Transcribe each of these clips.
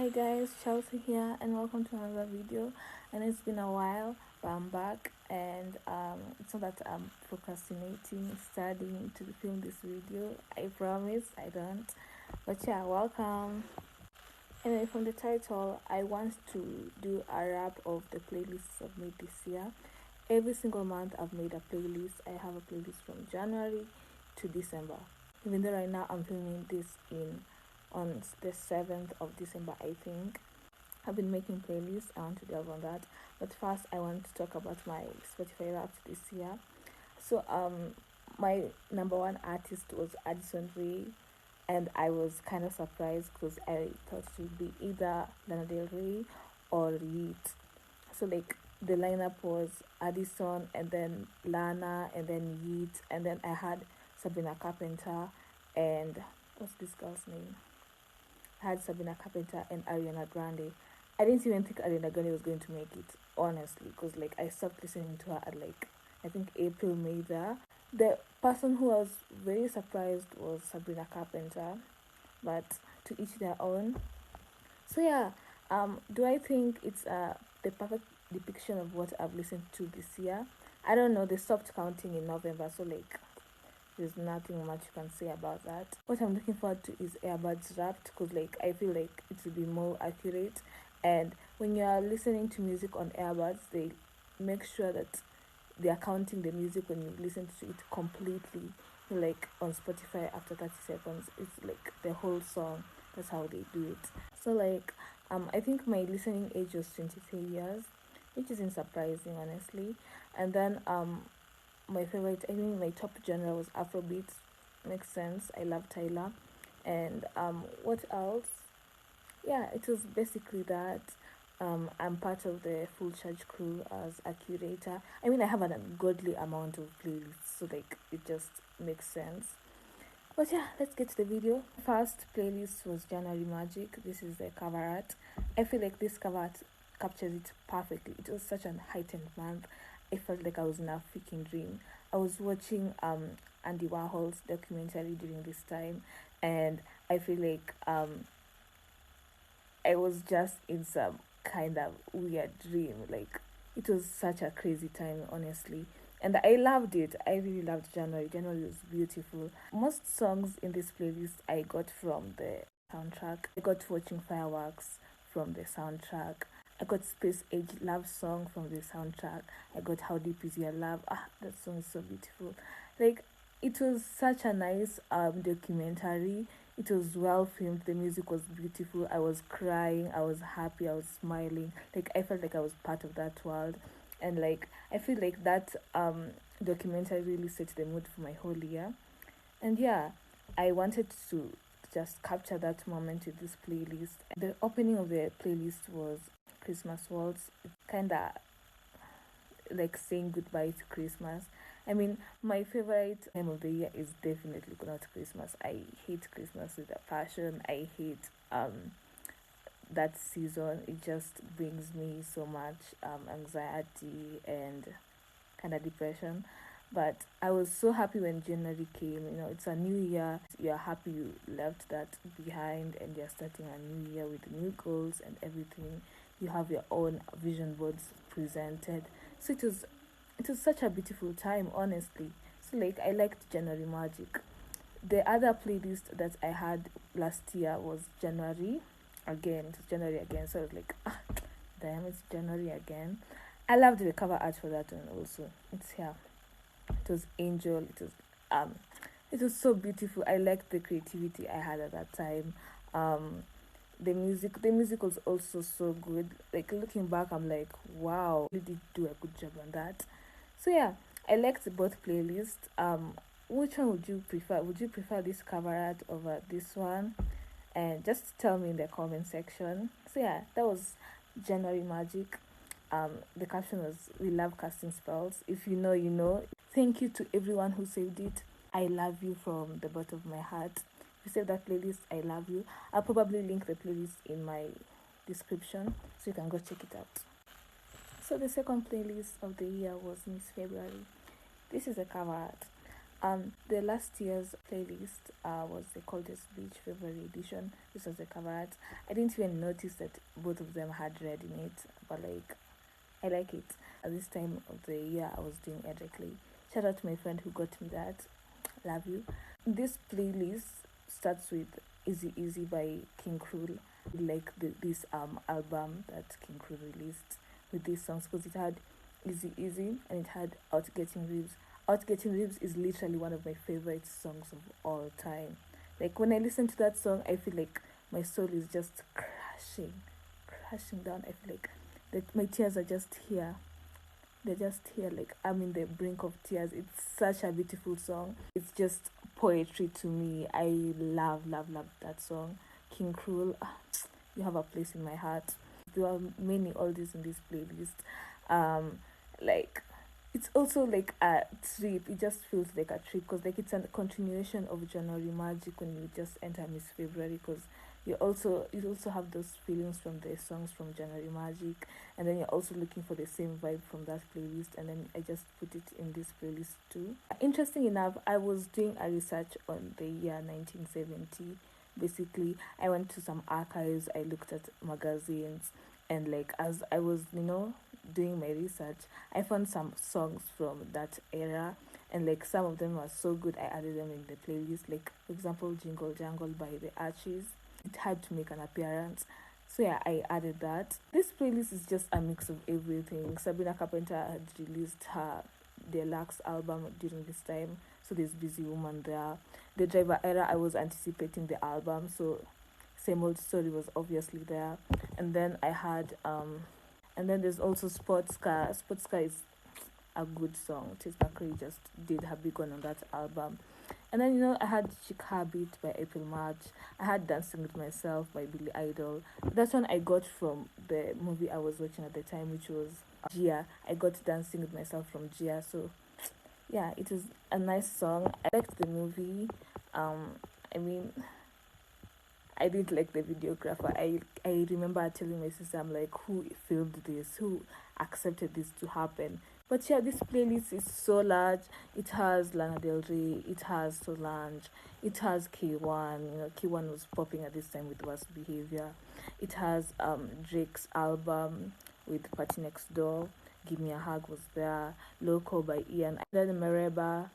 Hi guys, Chelsea here and welcome to another video. And it's been a while, but I'm back and it's not that I'm procrastinating studying to film this video. I promise I don't. But yeah, welcome. Anyway, from the title, I want to do a wrap of the playlists I've made this year. Every single month I've made a playlist. I have a playlist from January to December. Even though right now I'm filming this in on the 7th of December, I think. I've been making playlists. I want to delve on that. But first I want to talk about my Spotify Wrapped this year. So my number one artist was Addison Rae, and I was kind of surprised because I thought it would be either Lana Del Rey or Yeet. So like the lineup was Addison and then Lana and then Yeet, and then I had Sabrina Carpenter and what's this girl's name? I had Sabrina Carpenter and Ariana Grande. I didn't even think Ariana Grande was going to make it, honestly, because like I stopped listening to her at like I think April, May there. The person who was very surprised was Sabrina Carpenter, but to each their own. So yeah, do I think it's the perfect depiction of what I've listened to this year? I don't know. They stopped counting in November, so like there's nothing much you can say about that. What I'm looking forward to is earbuds wrapped because like I feel like it will be more accurate. And when you are listening to music on earbuds, they make sure that they are counting the music when you listen to it completely. Like on Spotify, after 30 seconds, it's like the whole song. That's how they do it. So like I think my listening age was 23 years, which isn't surprising honestly. And then my favorite, I think my top genre was Afrobeat. Makes sense. I love Tyler. And what else? Yeah, it was basically that. I'm part of the Full Charge crew as a curator. I mean, I have an ungodly amount of playlists, so like it just makes sense. But yeah, let's get to the video. First playlist was January Magic. This is the cover art. I feel like this cover art captures it perfectly. It was such a heightened month. I felt like I was in a freaking dream. I was watching Andy Warhol's documentary during this time, and I feel like I was just in some kind of weird dream. Like it was such a crazy time, honestly. And I loved it. I really loved January. January was beautiful. Most songs in this playlist I got from the soundtrack. I got Watching Fireworks from the soundtrack. I got Space Age Love Song from the soundtrack. I got How Deep Is Your Love. Ah, that song is so beautiful. Like it was such a nice documentary. It was well filmed. The music was beautiful. I was crying. I was happy. I was smiling. Like I felt like I was part of that world, and like I feel like that documentary really set the mood for my whole year. And yeah, I wanted to just capture that moment with this playlist. The opening of the playlist was Christmas Waltz. It's kind of like saying goodbye to Christmas. I mean, my favorite time of the year is definitely not Christmas. I hate Christmas with a passion. I hate that season. It just brings me so much anxiety and kind of depression. But I was so happy when January came. You know, it's a new year. You're happy you left that behind and you're starting a new year with new goals and everything. You have your own vision boards presented. So it was such a beautiful time, honestly. So like I liked January Magic. The other playlist that I had last year was January again. It was January again. So I was like, ah, damn, it's January again. I loved the cover art for that one also. It's here. It was Angel. Um it was so beautiful. I liked the creativity I had at that time. Um the music was also so good. Like looking back, I'm like, wow, they did do a good job on that. So yeah, I liked both playlists. Which one would you prefer? Would you prefer this cover art over this one? And just tell me in the comment section. So yeah, that was January Magic. The caption was, "We love casting spells. If you know, you know." Thank you to everyone who saved it. I love you from the bottom of my heart. If you save that playlist, I love you. I'll probably link the playlist in my description so you can go check it out. So the second playlist of the year was Miss February. This is a cover art. The last year's playlist was the Coldest Beach February edition. This was the cover art. I didn't even notice that both of them had red in it, but like I like it. At this time of the year, I was doing Edreckley. Shout out to my friend who got me that. Love you. This playlist starts with Easy Easy by King Krul. Like this album that King Krul released with these songs because it had Easy Easy and it had Out Getting Ribs. Out Getting Ribs is literally one of my favorite songs of all time. Like when I listen to that song, I feel like my soul is just crashing down. I feel like that my tears are just here. They're just here, like I'm in the brink of tears. It's such a beautiful song. It's just poetry to me. I love that song. King Cruel, you have a place in my heart. There are many oldies in this playlist. Um, like it's also like a trip. It just feels like a trip because like it's a continuation of January Magic when you just enter Miss February because you also have those feelings from the songs from January Magic, and then you're also looking for the same vibe from that playlist, and then I just put it in this playlist too. Interesting enough, I was doing a research on the year 1970. Basically, I went to some archives, I looked at magazines, and like as I was doing my research, I found some songs from that era, and like some of them were so good I added them in the playlist. Like for example, Jingle Jangle by the Archies, it had to make an appearance. So yeah, I added that. This playlist is just a mix of everything. Sabrina Carpenter had released her deluxe album during this time, so there's Busy Woman there. The Driver era, I was anticipating the album, so Same Old Story was obviously there. And then I had and then there's also Sports Car. Sports Car is a good song. Tis McCree just did her big one on that album. And then I had Chic Habit by April March. I had Dancing with Myself by Billy Idol. That one I got from the movie I was watching at the time, which was Gia. I got Dancing with Myself from Gia. So yeah, it was a nice song. I liked the movie. I mean, I didn't like the videographer. I remember telling my sister, I'm like, who filmed this? Who accepted this to happen? But yeah, this playlist is so large. It has Lana Del Rey, it has Solange, it has K1. K1 was popping at this time with Worst Behavior. It has Drake's album with Party Next Door. Give Me a Hug was there. Loco by Ian. And then Mereba,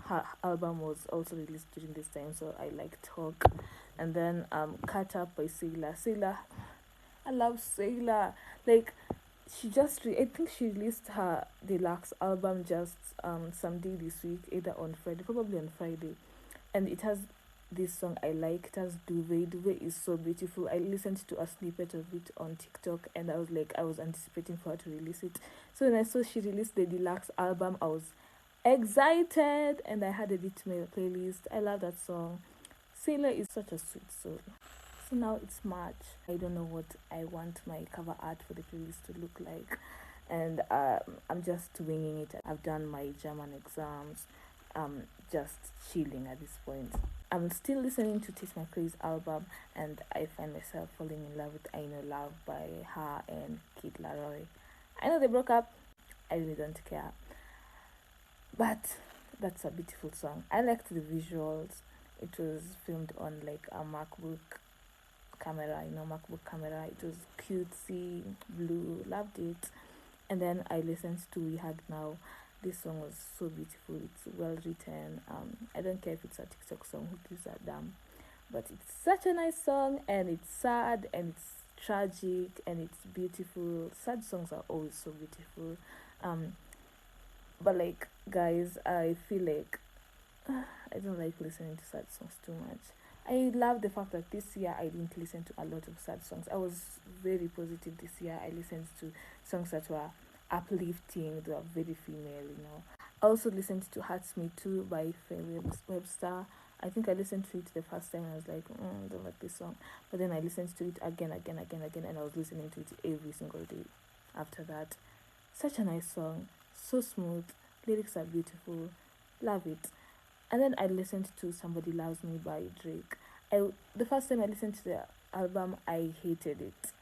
her album was also released during this time, so I like Talk. And then Cut Up by Sailor. I love Sailor. Like I think she released her deluxe album just someday this week, either on Friday, probably on Friday. And it has this song I like. It has Duvet. Duvet is so beautiful. I listened to a snippet of it on TikTok, and I was anticipating for her to release it. So when I saw she released the deluxe album, I was excited, and I added it to my playlist. I love that song. Sailor is such a sweet soul. So now it's March. I don't know what I want my cover art for the playlist to look like, and I'm just winging it. I've done my German exams. Just chilling at this point. I'm still listening to Tis McCree's album, and I find myself falling in love with I Know Love by her and Kid Laroi. I know they broke up. I really don't care, but that's a beautiful song. I liked the visuals. It was filmed on like a MacBook camera, MacBook camera. It was cutesy, blue, loved it. And then I listened to We Hug Now. This song was so beautiful. It's well written. I don't care if it's a TikTok song. Who gives a damn? But it's such a nice song, and it's sad, and it's tragic, and it's beautiful. Sad songs are always so beautiful. But like guys, I feel like I don't like listening to sad songs too much. I love the fact that this year I didn't listen to a lot of sad songs. I was very positive this year. I listened to songs that were uplifting, they were very female. I also listened to Hurts Me Too by Faye Webster. I think I listened to it the first time and I was like, I don't like this song. But then I listened to it again, and I was listening to it every single day after that. Such a nice song, so smooth, lyrics are beautiful, love it. And then I listened to Somebody Loves Me by Drake. The first time I listened to the album, I hated it.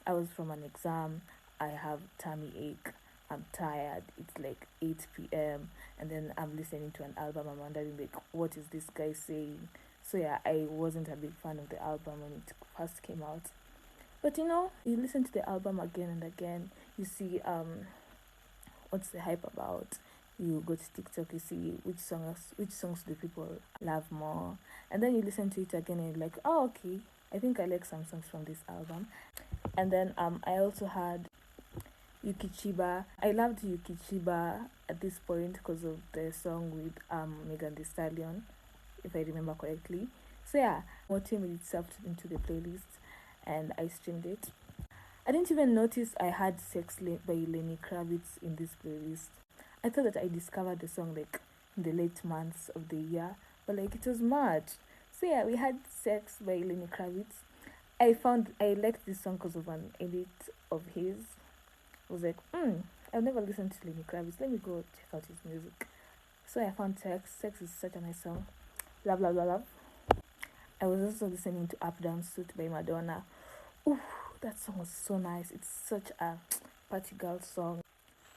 I was from an exam. I have tummy ache. I'm tired, it's like 8 p.m., and then I'm listening to an album. I'm wondering, like, what is this guy saying? So yeah, I wasn't a big fan of the album when it first came out. But you listen to the album again and again, you see what's the hype about. You go to TikTok, you see which songs do people love more, and then you listen to it again and you're like, oh, okay, I think I like some songs from this album. And then I also had Yukichiba. I loved Yukichiba at this point because of the song with Megan Thee Stallion, if I remember correctly. So yeah, motivated itself into the playlist, and I streamed it. I didn't even notice I had by Lenny Kravitz in this playlist. I thought that I discovered the song like in the late months of the year, but like it was March. So yeah, we had Sex by Lenny Kravitz. I liked this song because of an edit of his. I was like, I've never listened to Lenny Kravitz. Let me go check out his music. So I found Sex. Sex is such a nice song. Love, love, love, love. I was also listening to Up Down Suit by Madonna. Ooh, that song was so nice. It's such a party girl song.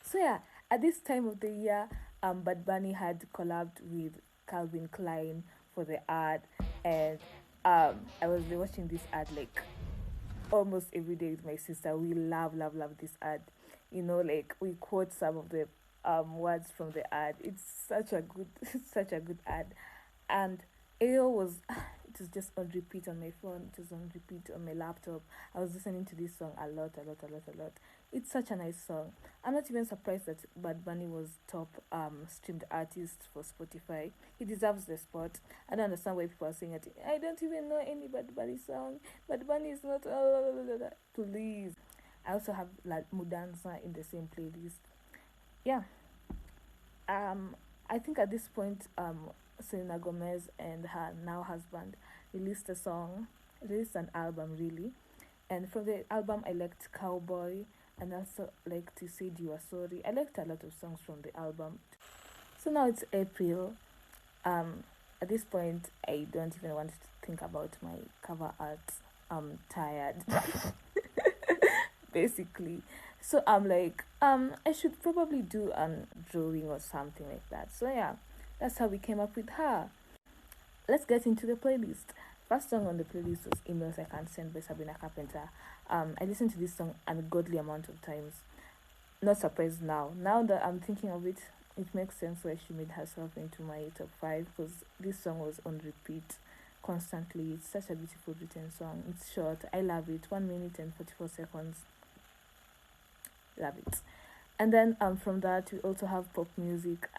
So yeah, at this time of the year, Bad Bunny had collabed with Calvin Klein for the ad, and I was watching this ad like almost every day with my sister. We love, love, love this ad. Like we quote some of the words from the ad. It's such a good, such a good ad, and AO was it was just on repeat on my phone. It was on repeat on my laptop. I was listening to this song a lot, a lot, a lot, a lot. It's such a nice song. I'm not even surprised that Bad Bunny was top streamed artist for Spotify. He deserves the spot. I don't understand why people are saying it. I don't even know any Bad Bunny song. Bad Bunny is not. Please. I also have like Mudanza in the same playlist. Yeah. I think at this point, Selena Gomez and her now husband released a song, released an album really, and from the album I liked Cowboy, and also like To Say You Are Sorry. I liked a lot of songs from the album. So now it's April. At this point, I don't even want to think about my cover art. I'm tired, basically. So I'm like, I should probably do a drawing or something like that. So yeah, that's how we came up with her. Let's get into the playlist. First song on the playlist was Emails I Can't Send by Sabrina Carpenter. I listened to this song an ungodly amount of times. Not surprised now. Now that I'm thinking of it, it makes sense why she made herself into my top 5, because this song was on repeat constantly. It's such a beautiful written song. It's short. I love it. 1 minute and 44 seconds. Love it. And then from that we also have pop music.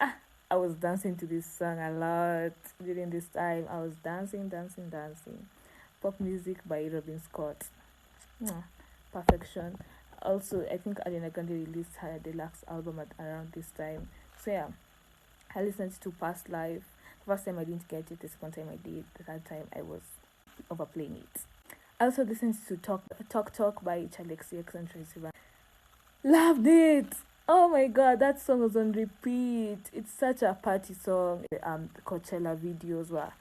I was dancing to this song a lot during this time. I was dancing, dancing, dancing. Pop music by Robin Scott. Perfection. Also, I think Ariana Grande released her deluxe album at around this time. So yeah, I listened to Past Life. First time I didn't get it, the second time I did. The third time I was overplaying it. I also listened to Talk by Charlie XCX and Tracy Van. Loved it. Oh my god, that song was on repeat. It's such a party song. The Coachella videos were.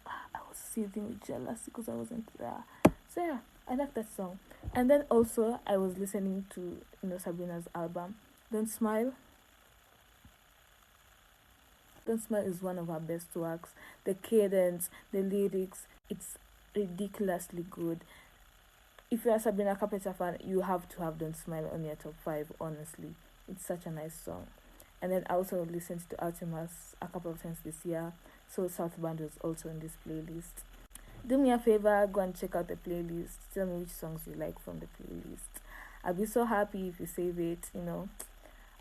I was seething with jealousy because I wasn't there. So yeah, I like that song. And then also I was listening to Sabrina's album. Don't Smile. Don't Smile is one of her best works. The cadence, the lyrics, it's ridiculously good. If you're a Sabrina Carpenter fan, you have to have Don't Smile on your top 5, honestly. It's such a nice song. And then I also listened to Artemis a couple of times this year, so Southbound was also in this playlist. Do me a favor, go and check out the playlist. Tell me which songs you like from the playlist. I'll be so happy if you save it,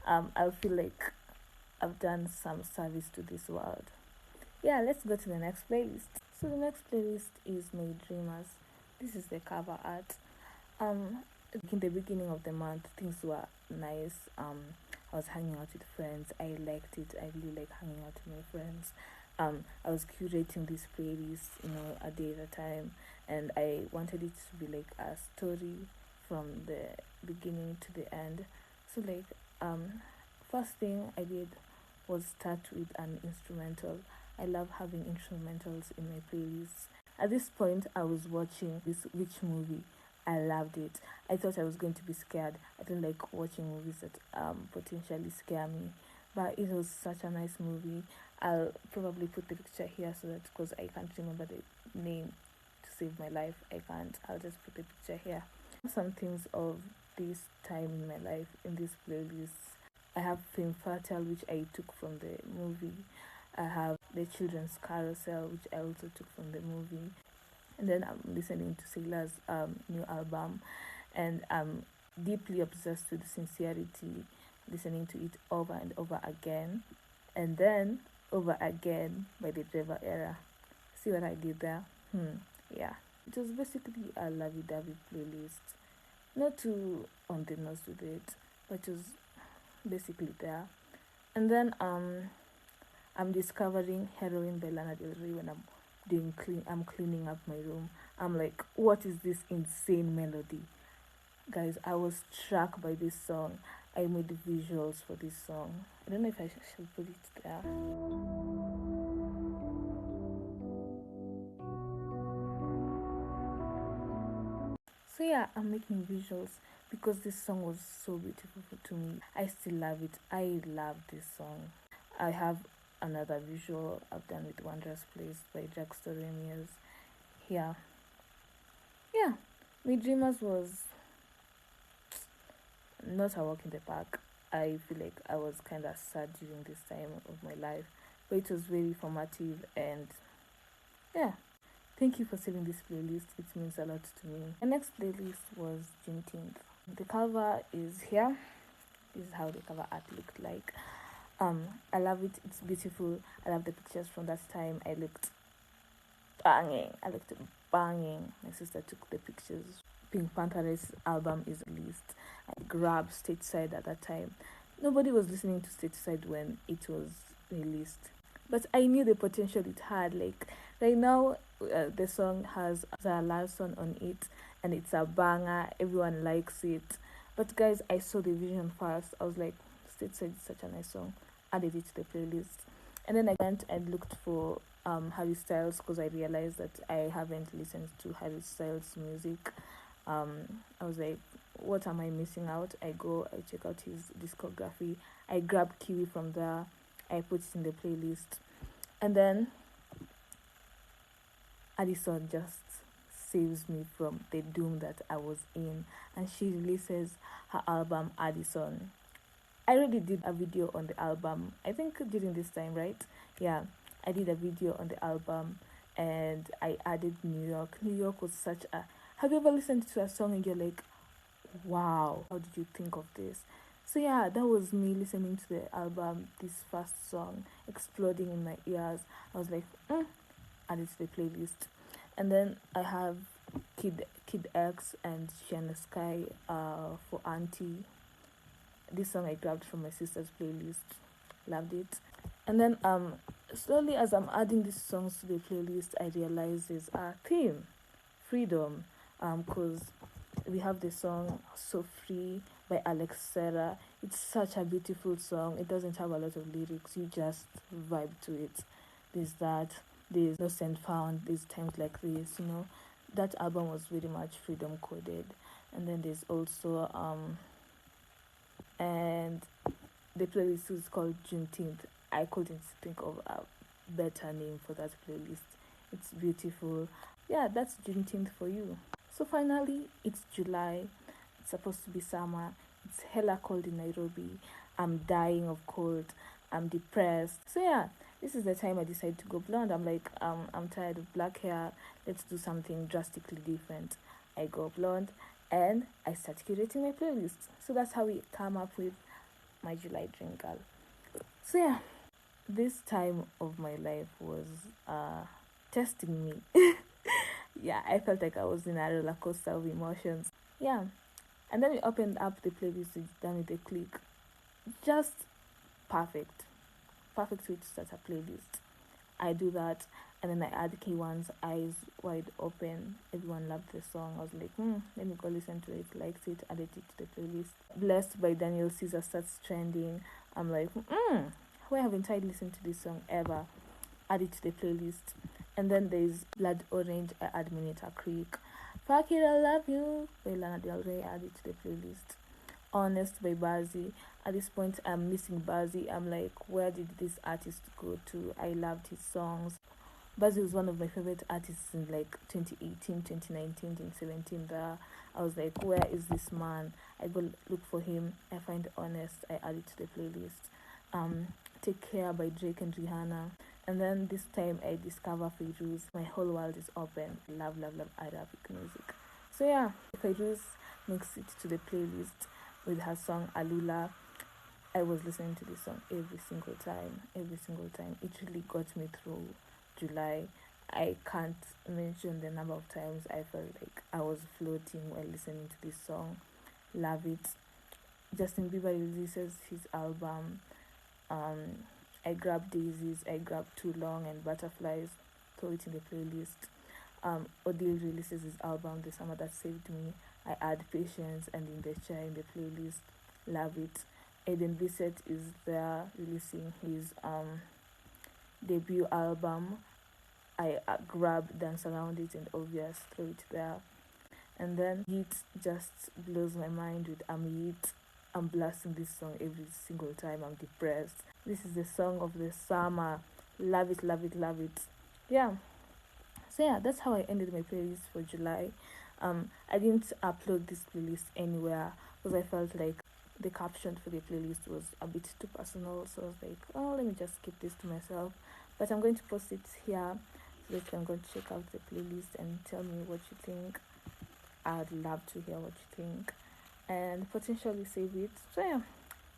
I'll feel like I've done some service to this world. Yeah, let's go to the next playlist. So the next playlist is May Dreamers. This is the cover art. In the beginning of the month, things were nice. I was hanging out with friends. I liked it. I really like hanging out with my friends. I was curating this playlist, a day at a time, and I wanted it to be like a story from the beginning to the end. So like, first thing I did was start with an instrumental. I love having instrumentals in my playlists. At this point, I was watching this witch movie. I loved it. I thought I was going to be scared. I don't like watching movies that potentially scare me, but it was such a nice movie. I'll probably put the picture here so that, because I can't remember the name to save my life, I can't. I'll just put the picture here. Some things of this time in my life in this playlist. I have Femme Fatale, which I took from the movie. I have The Children's Carousel, which I also took from the movie. And then I'm listening to Sailor's new album, and I'm deeply obsessed with Sincerity, listening to it over and over again, and then over again by the Driver Era. See what I did there? Yeah. It was basically a lovey-dovey playlist. Not too on the nose with it, but it was basically there. And then I'm discovering Heroin by Lana Del Rey when I'm cleaning up my room. I'm like, what is this insane melody? Guys, I was struck by this song. I made visuals for this song. I don't know if I should put it there. So yeah, I'm making visuals because this song was so beautiful to me. I still love it. I love this song. I have another visual I've done with Wondrous Place by Drugstore Remiers. Yeah. Yeah. Me Dreamers was not a walk in the park. I feel like I was kind of sad during this time of my life, but it was very formative, and yeah. Thank you for saving this playlist. It means a lot to me. The next playlist was Juneteenth. The cover is here. This is how the cover art looked like. I love it. It's beautiful. I love the pictures from that time. I looked banging. My sister took the pictures. Pink Panther's album is released. I grabbed Stateside at that time. Nobody was listening to Stateside when it was released, but I knew the potential it had. Like right now, the song has Zara Larsson on it, and it's a banger. Everyone likes it. But guys, I saw the vision first. I was like, Stateside is such a nice song. Added it to the playlist, and then I went and looked for Harry Styles, because I realized that I haven't listened to Harry Styles music. I was like, what am I missing out? I check out his discography. I grab Kiwi from there. I put it in the playlist, and then Addison just saves me from the doom that I was in, and she releases her album Addison. I already did a video on the album, I think during this time, right? Yeah, I did a video on the album, and I added New York. New York was such a... Have you ever listened to a song and you're like, wow, how did you think of this? So yeah, that was me listening to the album, this first song exploding in my ears. I was like, add it to the playlist. And then I have Kid X and Shiana Sky for Auntie. This song I grabbed from my sister's playlist. Loved it. And then slowly as I'm adding these songs to the playlist, I realize there's a theme, freedom. Because we have the song So Free by Alex Serra. It's such a beautiful song. It doesn't have a lot of lyrics. You just vibe to it. There's that. There's Lost and Found. There's Times Like This, you know. That album was very much freedom coded. And then there's also and the playlist is called Juneteenth. I couldn't think of a better name for that playlist. It's beautiful. Yeah, that's Juneteenth for you. So finally, it's July. It's supposed to be summer. It's hella cold in Nairobi. I'm dying of cold. I'm depressed. So yeah, this is the time I decide to go blonde. I'm like, I'm tired of black hair. Let's do something drastically different. I go blonde, and I start curating my playlist. So that's how we come up with my July Dreamgirl. So yeah, this time of my life was testing me. Yeah, I felt like I was in a roller coaster of emotions. Yeah, and then we opened up the playlist with Done with a Click. Just perfect. Perfect way to start a playlist. I do that, and then I add K1's Eyes Wide Open. Everyone loved the song. I was like, let me go listen to it. Liked it, added it to the playlist. Blessed by Daniel Caesar starts trending. I'm like, why haven't I listened to this song ever? Add it to the playlist. And then there's Blood Orange. I add Minita Creek. Fuck It, I Love You by Lana Del Rey, added to the playlist. Honest by Bazzi. At this point, I'm missing Bazzi. I'm like, where did this artist go to? I loved his songs. Bazzi was one of my favorite artists in like 2018, 2019, 2017. There, I was like, where is this man? I go look for him. I find Honest. I add it to the playlist. Take Care by Drake and Rihanna. And then this time I discover Fairuz. My whole world is open. Love, love, love Arabic music. So yeah, Fairuz makes it to the playlist with her song Alula. I was listening to this song every single time. It really got me through July. I can't mention the number of times I felt like I was floating while listening to this song. Love it. Justin Bieber releases his album. I grabbed Daisies, I grabbed Too Long and Butterflies, throw it in the playlist. Odile releases his album The Summer That Saved Me. I add Patience and In the Chair in the playlist. Love it. Aiden Bissett is there releasing his debut album. I grab Dance Around It and Obvious, throw it there. And then Yeet just blows my mind with Yeet. I'm blasting this song every single time I'm depressed. This is the song of the summer. Love it, love it, love it. Yeah. So yeah, that's how I ended my playlist for July. I didn't upload this playlist anywhere because I felt like the caption for the playlist was a bit too personal. So I was like, oh, let me just keep this to myself. But I'm going to post it here so that you can go check out the playlist and tell me what you think. I'd love to hear what you think and potentially save it. So yeah,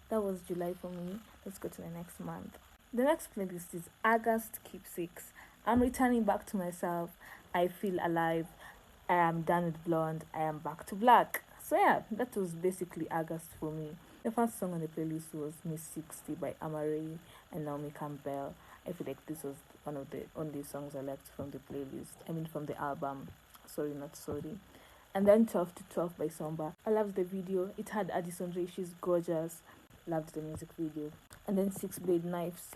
that was July for me. Let's go to the next month. The next playlist is August Keepsakes. I'm returning back to myself. I feel alive. I am done with blonde. I am back to black. So yeah, that was basically August for me. The first song on the playlist was Miss 60 by Amare and Naomi Campbell. I feel like this was one of the only songs I liked from the playlist. I mean from the album. Sorry, not sorry. And then 12 to 12 by Somba. I loved the video. It had Addison Rae. She's gorgeous. Loved the music video. And then Six Blade Knife.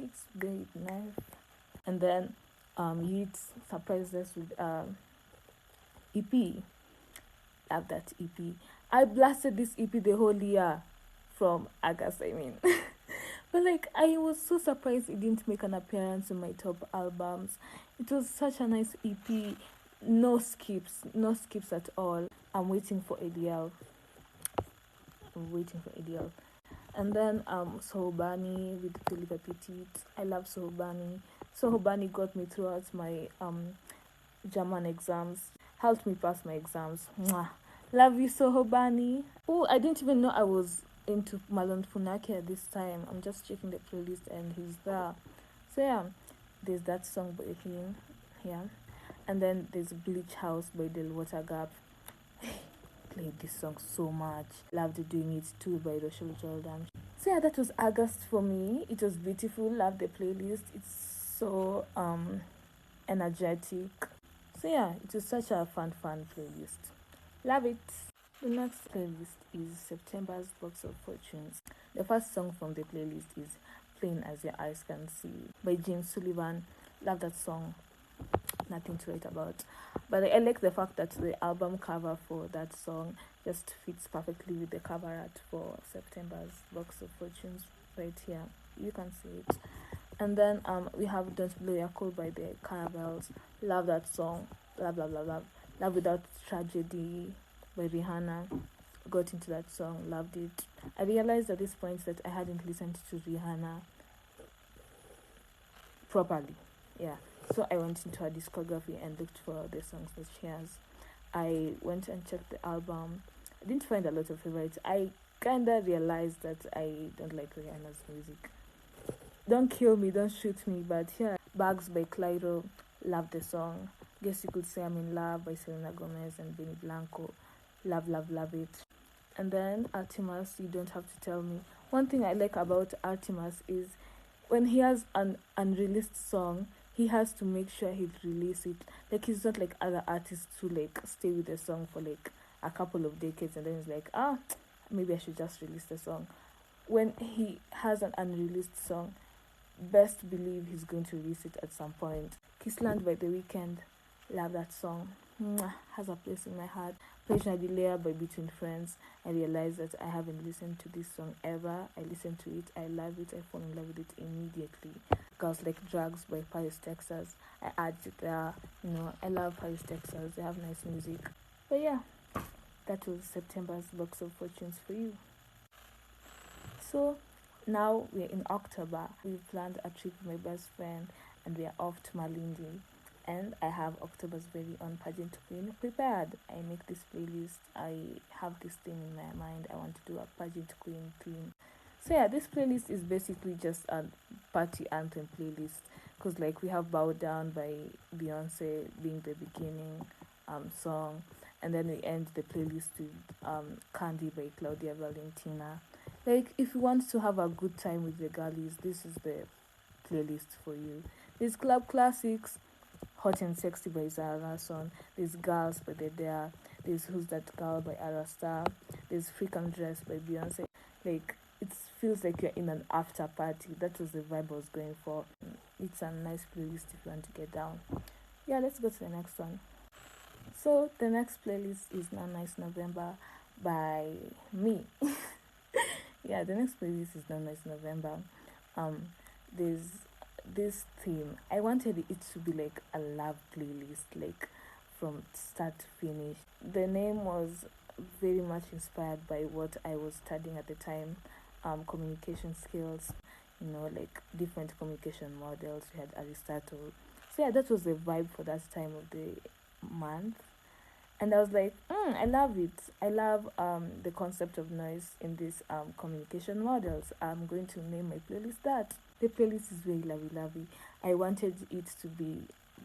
And then Yeet surprised us with EP. Love that EP. I blasted this EP the whole year from August, I mean. But like, I was so surprised it didn't make an appearance in my top albums. It was such a nice EP. No skips at all. I'm waiting for ADL. And then Sohobani with Philippa Petit. I love Sohobani. Sohobani got me throughout my German exams. Helped me pass my exams. Mwah. Love you, Sohobani. Oh, I didn't even know I was into Malon Funake at this time. I'm just checking the playlist and he's there. So yeah, there's that song by him. Yeah. And then there's Bleach House by Del Water Gap. Played this song so much. Loved Doing It Too by Rochelle Jordan. So yeah, that was August for me. It was beautiful. Loved the playlist. It's so energetic. So yeah, it was such a fun playlist. Love it. The next playlist is September's Box of Fortunes. The first song from the playlist is Plain As Your Eyes Can See by James Sullivan. Love that song. Nothing to write about. But I like the fact that the album cover for that song just fits perfectly with the cover art for September's Box of Fortunes right here. You can see it. And then we have Don't Blow Your Cool by the Caravels. Love that song. Love. Love Without Tragedy by Rihanna. Got into that song. Loved it. I realized at this point that I hadn't listened to Rihanna properly. Yeah. So I went into her discography and looked for the songs that she has. I went and checked the album. I didn't find a lot of favorites. I kind of realized that I don't like Rihanna's music. Don't kill me, don't shoot me, but yeah. Bags by Clyro. Love the song. Guess You Could Say I'm in Love by Selena Gomez and Benny Blanco. Love it. And then Artemis, You Don't Have to Tell Me. One thing I like about Artemis is when he has an unreleased song, he has to make sure he'll release it. Like, he's not like other artists who like stay with the song for like a couple of decades and then he's like, maybe I should just release the song. When he has an unreleased song, best believe he's going to release it at some point. Kissland by The Weeknd. Love that song. has a place in my heart. Pageant by Between Friends. I realized that I haven't listened to this song ever. I listened to it, I love it, I fall in love with it immediately. Girls Like Drugs by Paris, Texas. I add it there. I love Paris, Texas. They have nice music. But yeah, that was September's box of fortunes for you. So now we're in October. We've planned a trip with my best friend and we are off to Malindi. And I have October's very own Pageant Queen prepared. I make this playlist. I have this thing in my mind. I want to do a Pageant Queen theme. So yeah, this playlist is basically just a party anthem playlist. Cause like we have Bow Down by Beyonce being the beginning song, and then we end the playlist with Candy by Claudia Valentina. Like if you want to have a good time with the girlies, this is the playlist for you. There's club classics, Hot and Sexy by Zara Larson. There's Girls by The Dare. There's Who's That Girl by Ara Star. There's Freak and Dress by Beyonce. Like it feels like you're in an after party. That was the vibe I was going for. It's a nice playlist if you want to get down. Yeah, let's go to the next one. So the next playlist is Now Nice November by me. Yeah, the next playlist is Now Nice November. Um, there's this theme. I wanted it to be like a love playlist, like from start to finish. The name was very much inspired by what I was studying at the time, communication skills, like different communication models. We had Aristotle. So yeah, that was the vibe for that time of the month. And I was like, I love it. I love the concept of noise in these communication models. I'm going to name my playlist that. The playlist is very lovey. I wanted it to be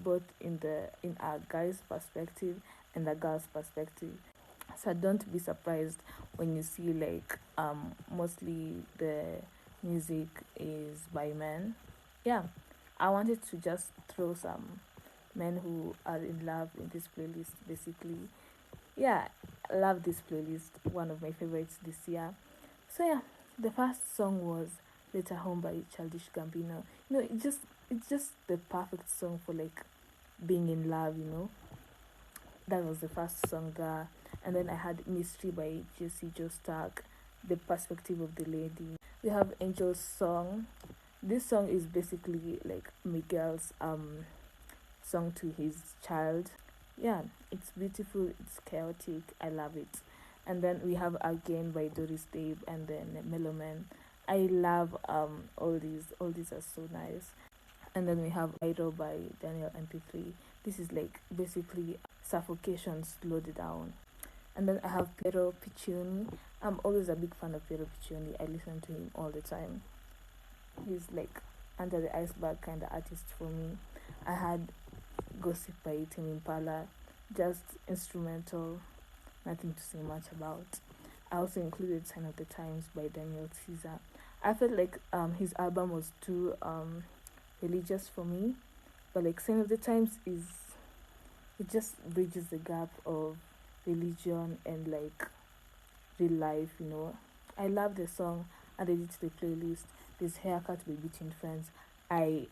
both in a guy's perspective and a girl's perspective. So don't be surprised when you see like mostly the music is by men. Yeah, I wanted to just throw some men who are in love in this playlist basically. Yeah, I love this playlist, one of my favorites this year. So yeah, the first song was Later Home by Childish Gambino. It's just the perfect song for like being in love. That was the first song there. And then I had Mystery by Jesse Joe Stark, The Perspective of the Lady. We have Angel's Song. This song is basically like Miguel's song to his child. Yeah, it's beautiful, it's chaotic, I love it. And then we have Again by Doris Day and then Mellow Man. I love all these are so nice. And then we have Idol by Daniel MP3. This is like basically suffocation slowed down. And then I have Piero Piccioni. I'm always a big fan of Piero Piccioni. I listen to him all the time. He's like under the iceberg kind of artist for me. I had Gossip by Tim Impala, just instrumental, nothing to say much about. I also included Sign of the Times by Daniel Caesar. I felt like his album was too religious for me, but like Sign of the Times is, it just bridges the gap of religion and like real life. I love the song, added it to the playlist. This Haircut by Between Friends. I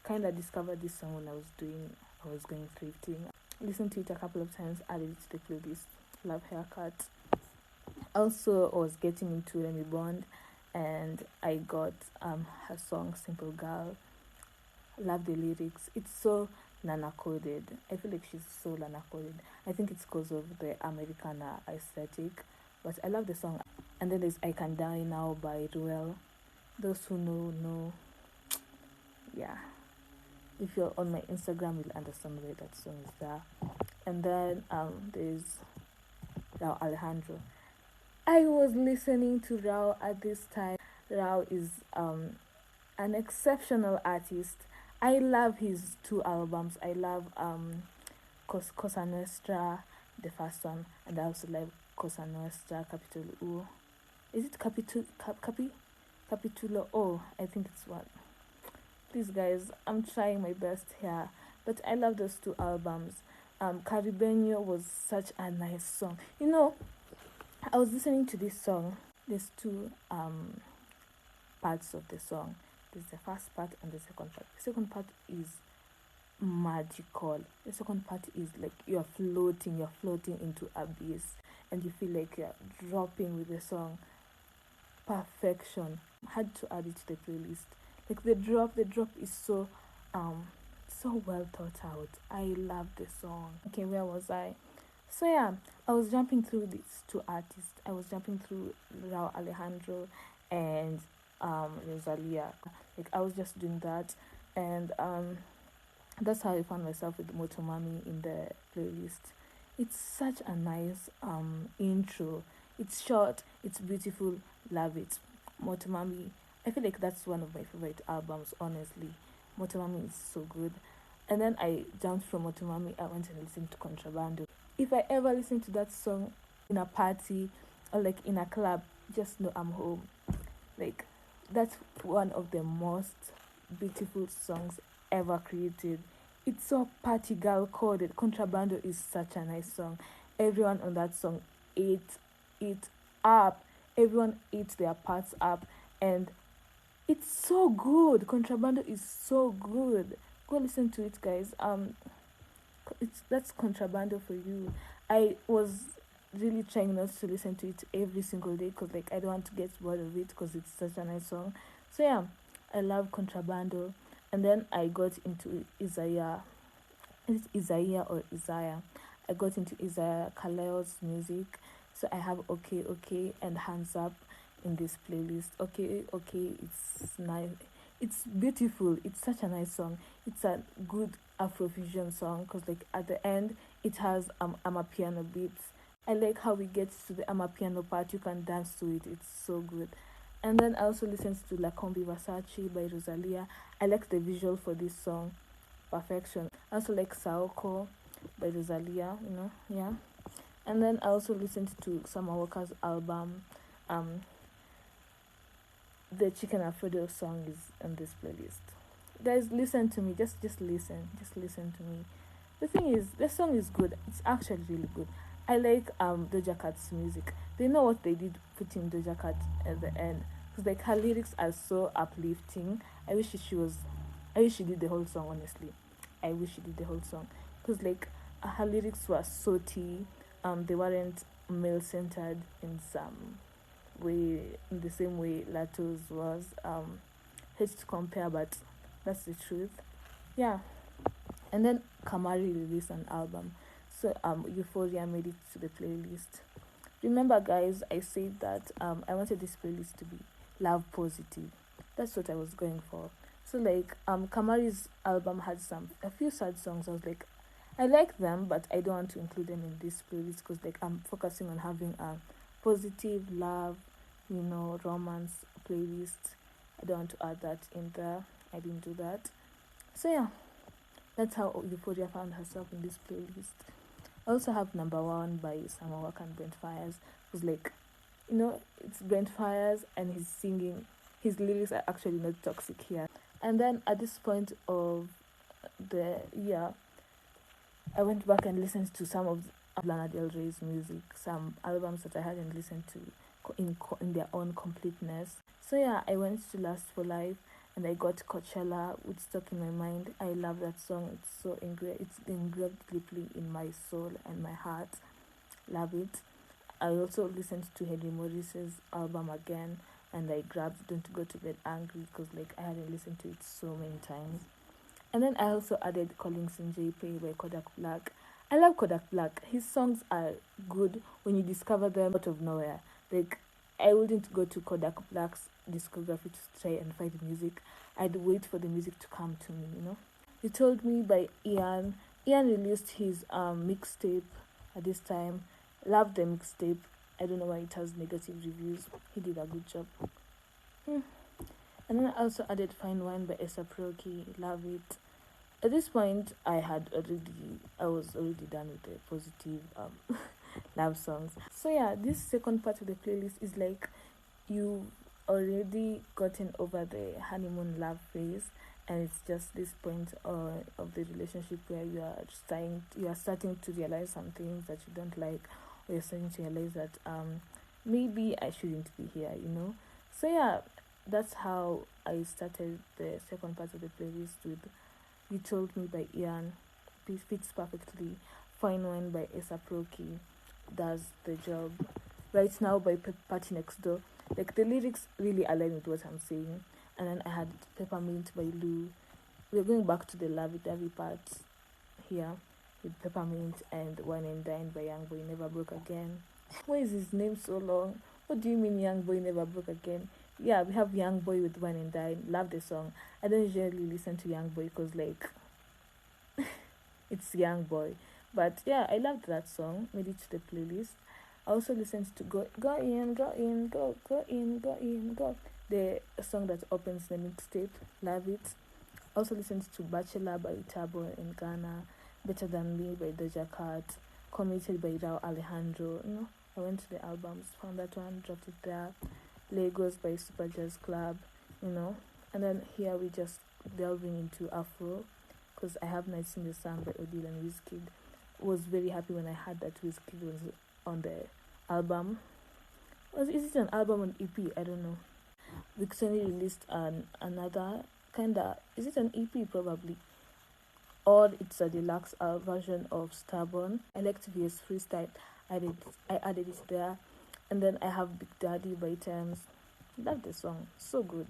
kind of discovered this song when I was going thrifting. Listened to it a couple of times, added it to the playlist. Love Haircut. Also, I was getting into Remy Bond, and I got her song Simple Girl. Love the lyrics. It's so Nana coded. I feel like she's so Nana coded. I think it's because of the Americana aesthetic, but I love the song. And then there's I Can Die Now by Ruel. Those who know. Yeah, if you're on my Instagram, you'll understand why that song is there. And then there's Rao Alejandro. I was listening to Rao at this time. Rao is an exceptional artist. I love his two albums. I love Cosa Nostra, the first one, and I also love Cosa Nostra Capitolo U. Is it Capitulo O? I think it's what. Please guys, I'm trying my best here, but I love those two albums. Caribeño was such a nice song. I was listening to this song. There's two parts of the song. There's the first part and the second part. The second part is magical. The second part is like you're floating into abyss, and you feel like you're dropping with the song. Perfection. Had to add it to the playlist. Like the drop is um so well thought out. I love the song. Okay, where was I? So yeah, I was jumping through these two artists. I was jumping through Rao Alejandro and Rosalia. Like I was just doing that, and that's how I found myself with Motomami in the playlist. It's such a nice intro. It's short, it's beautiful, love it. Motomami, I feel like that's one of my favorite albums, honestly. Motomami is so good. And then I jumped from Motomami, I went and listened to Contrabando. If I ever listen to that song in a party or like in a club, just know I'm home. Like that's one of the most beautiful songs ever created. It's so party girl coded. Contrabando is such a nice song. Everyone on that song ate it up. Everyone ate their parts up, and it's so good. Contrabando is so good. Go listen to it, guys. It's that's Contrabando for you. I was really trying not to listen to it every single day because like I don't want to get bored of it because it's such a nice song. So yeah, I love Contrabando, and then I got into Isaiah. Is it Isaiah or Isaiah? I got into Isaiah Kaleo's music, so I have Okay Okay and Hands Up in this playlist. Okay Okay, it's nice. It's beautiful. It's such a nice song. It's a good Afrofusion song because like at the end it has piano beats. I like how we get to the piano part. You can dance to it. It's so good. And then I also listened to La Combi Versace by Rosalia. I like the visual for this song. Perfection. I also like Saoko by Rosalia, yeah. And then I also listened to Summer Walker's album. Um, the Chicken Alfredo song is on this playlist. Guys, listen to me. Just listen. Just listen to me. The thing is, the song is good. It's actually really good. I like Doja Cat's music. They know what they did putting Doja Cat at the end. Because like her lyrics are so uplifting. I wish she did the whole song, honestly. I wish she did the whole song. Because like her lyrics were so tea. They weren't male centered in some way, in the same way Lato's was. Hate to compare, but that's the truth. Yeah. And then Kamari released an album. So Euphoria made it to the playlist. Remember guys, I said that I wanted this playlist to be love positive. That's what I was going for. So like Kamari's album had a few sad songs. I was like, I like them, but I don't want to include them in this playlist because like I'm focusing on having a positive love, romance playlist. I don't want to add that in there. I didn't do that. So yeah, that's how Euphoria found herself in this playlist. I also have Number One by Summer Walker and Brent Fires. Who's like, it's Brent Fires and he's singing. His lyrics are actually not toxic here. And then at this point of the year, I went back and listened to some of Lana Del Rey's music, some albums that I hadn't listened to in their own completeness. So yeah, I went to Last for Life and I got Coachella with Stuck in My Mind. I love that song. It's engraved deeply in my soul and my heart. Love it. I also listened to Henry Morris's album again, and I grabbed Don't Go to Bed Angry because like I hadn't listened to it so many times. And then I also added Collins and JP by Kodak Black. I love Kodak Black. His songs are good when you discover them out of nowhere. Like I wouldn't go to Kodak Black's discography to try and find music. I'd wait for the music to come to me. You Told Me by Ian. Ian released his mixtape at this time. Love the mixtape. I don't know why it has negative reviews. He did a good job. And then I also added Fine Wine by Esa Proki. Love it. At this point, I was already done with the positive love songs. So yeah, this second part of the playlist is like you already gotten over the honeymoon love phase, and it's just this point of the relationship where you are starting to realize some things that you don't like, or you're starting to realize that maybe I shouldn't be here. So yeah, that's how I started the second part of the playlist with You Told Me by Ian fits perfectly. Fine Wine by A$AP Rocky does the job. Right Now by Party Next Door. Like the lyrics really align with what I'm saying. And then I had Peppermint by Lou. We're going back to the lovey-dovey part here with Peppermint and Wine and Dine by Youngboy Never Broke Again. Why is his name so long? What do you mean Youngboy Never Broke Again? Yeah, we have Youngboy with Wine and Dine. Love the song. I don't usually listen to Youngboy because like it's Youngboy. But yeah, I loved that song. Made it to the playlist. I also listened to Go In, Go In, Go In, Go In, Go. The song that opens the mixtape. Love it. Also listened to Bachelor by Tabo in Ghana, Better Than Me by Doja Cat, Committed by Rao Alejandro. I went to the albums, found that one, dropped it there. Lagos by Super Jazz Club, And then here we just delving into Afro, because I have Nights in the Sun by Odile and Wizkid. Was very happy when I heard that Wizkid was on the album. Is it an album or an EP? I don't know. Victory released another is it an EP probably, or it's a deluxe version of Stubborn. I liked VS Freestyle. I added it there. And then I have Big Daddy by Thames. Love the song, so good.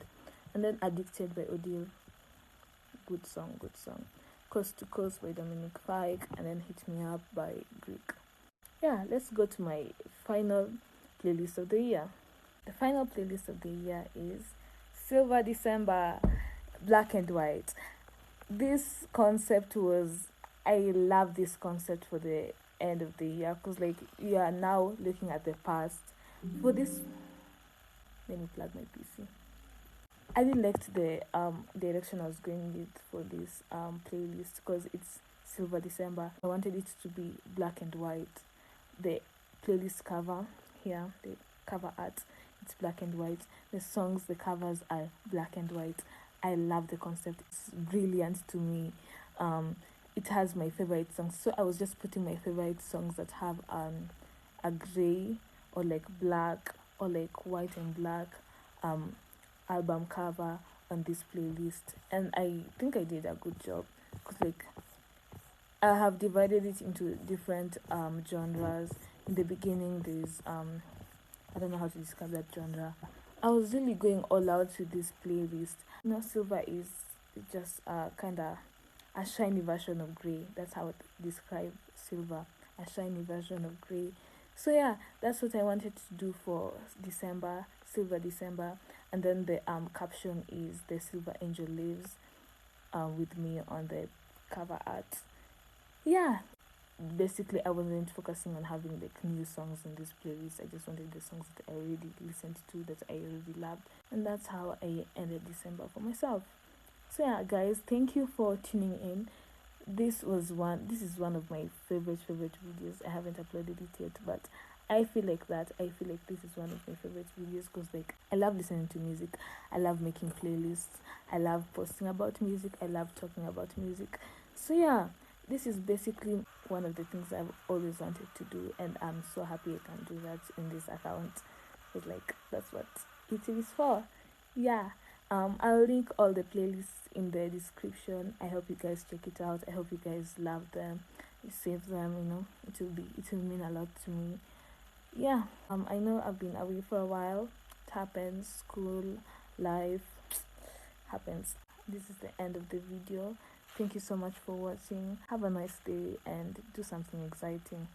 And then Addicted by Odile. Good song. Coast to Coast by Dominic Fike. And then Hit Me Up by Greek. Yeah, let's go to my final playlist of the year. The final playlist of the year is Silver December, Black and White. This concept I love this concept for the end of the year, because like you are now looking at the past. For this, let me plug my PC. I really liked the direction I was going with for this playlist, because it's Silver December. I wanted it to be black and white. The playlist cover here, the cover art, it's black and white. The songs, the covers are black and white. I love the concept. It's brilliant to me. It has my favorite songs. So I was just putting my favorite songs that have a gray or like black or like white and black album cover on this playlist, and I think I did a good job, because like I have divided it into different genres. In the beginning, there's I don't know how to describe that genre. I was really going all out with this playlist. Silver is just kinda a shiny version of grey. That's how I describe silver, a shiny version of grey. So yeah, that's what I wanted to do for December, Silver December. And then the caption is The Silver Angel Lives with me on the cover art. Yeah, basically I wasn't focusing on having like new songs in this playlist. I just wanted the songs that I already listened to, that I already loved. And that's how I ended December for myself. So yeah, guys, thank you for tuning in. This is one of my favorite videos. I haven't uploaded it yet, but I feel like this is one of my favorite videos, because like I love listening to music, I love making playlists, I love posting about music, I love talking about music. So yeah, this is basically one of the things I've always wanted to do, and I'm so happy I can do that in this account. It's like that's what it is for. Yeah. I'll link all the playlists in the description. I hope you guys check it out. I hope you guys love them. You save them, it will mean a lot to me. Yeah. I know I've been away for a while. It happens, school, life happens. This is the end of the video. Thank you so much for watching. Have a nice day and do something exciting.